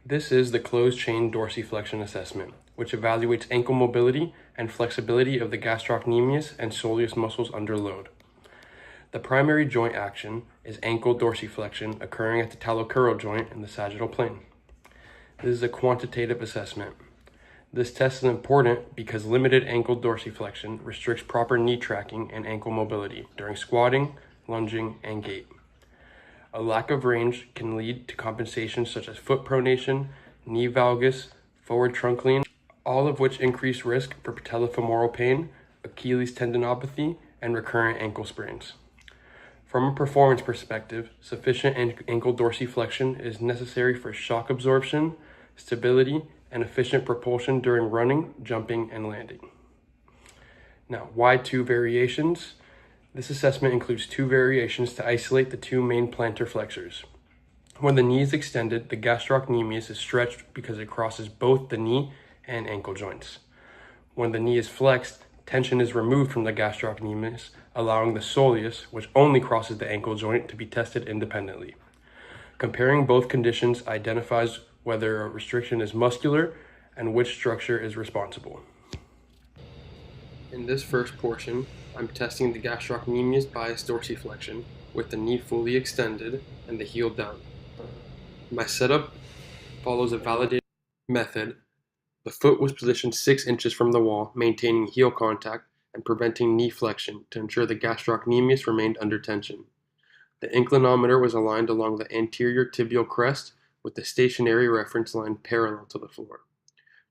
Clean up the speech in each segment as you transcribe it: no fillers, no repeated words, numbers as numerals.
This is the closed chain dorsiflexion assessment, which evaluates ankle mobility and flexibility of the gastrocnemius and soleus muscles under load. The primary joint action is ankle dorsiflexion occurring at the talocrural joint in the sagittal plane. This is a quantitative assessment. This test is important because limited ankle dorsiflexion restricts proper knee tracking and ankle mobility during squatting, lunging, and gait. A lack of range can lead to compensations such as foot pronation, knee valgus, forward trunk lean, all of which increase risk for patellofemoral pain, Achilles tendinopathy, and recurrent ankle sprains. From a performance perspective, sufficient ankle dorsiflexion is necessary for shock absorption, stability, and efficient propulsion during running, jumping, and landing. Now, why two variations? This assessment includes two variations to isolate the two main plantar flexors. When the knee is extended, the gastrocnemius is stretched because it crosses both the knee and ankle joints. When the knee is flexed, tension is removed from the gastrocnemius, allowing the soleus, which only crosses the ankle joint, to be tested independently. Comparing both conditions identifies whether a restriction is muscular and which structure is responsible. In this first portion, I'm testing the gastrocnemius-biased dorsiflexion with the knee fully extended and the heel down. My setup follows a validated method. The foot was positioned 6 inches from the wall, maintaining heel contact and preventing knee flexion to ensure the gastrocnemius remained under tension. The inclinometer was aligned along the anterior tibial crest with the stationary reference line parallel to the floor.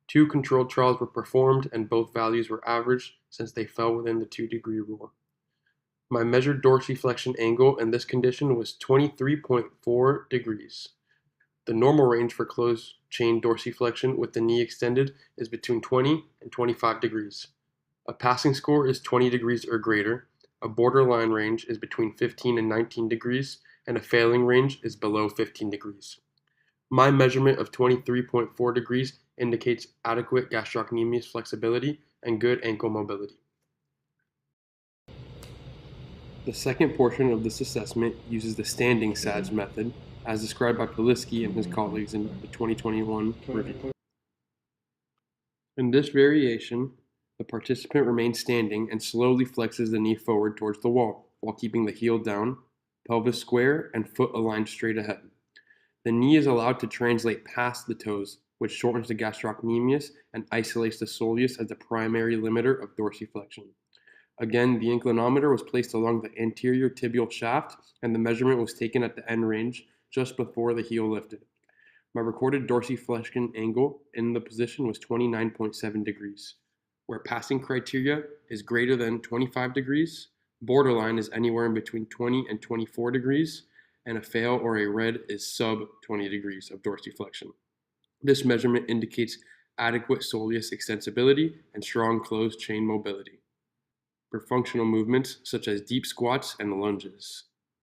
2 controlled trials were performed and both values were averaged since they fell within the 2-degree rule. My measured dorsiflexion angle in this condition was 23.4 degrees. The normal range for closed chain dorsiflexion with the knee extended is between 20 and 25 degrees. A passing score is 20 degrees or greater, a borderline range is between 15 and 19 degrees, and a failing range is below 15 degrees. My measurement of 23.4 degrees indicates adequate gastrocnemius flexibility and good ankle mobility. The second portion of this assessment uses the standing SADS method, as described by Poliski and his colleagues in the 2021 review. In this variation, the participant remains standing and slowly flexes the knee forward towards the wall, while keeping the heel down, pelvis square, and foot aligned straight ahead. The knee is allowed to translate past the toes, which shortens the gastrocnemius and isolates the soleus as the primary limiter of dorsiflexion. Again, the inclinometer was placed along the anterior tibial shaft, and the measurement was taken at the end range just before the heel lifted. My recorded dorsiflexion angle in the position was 29.7 degrees, where passing criteria is greater than 25 degrees, borderline is anywhere in between 20 and 24 degrees, and a fail or a red is sub 20 degrees of dorsiflexion. This measurement indicates adequate soleus extensibility and strong closed chain mobility for functional movements such as deep squats and lunges.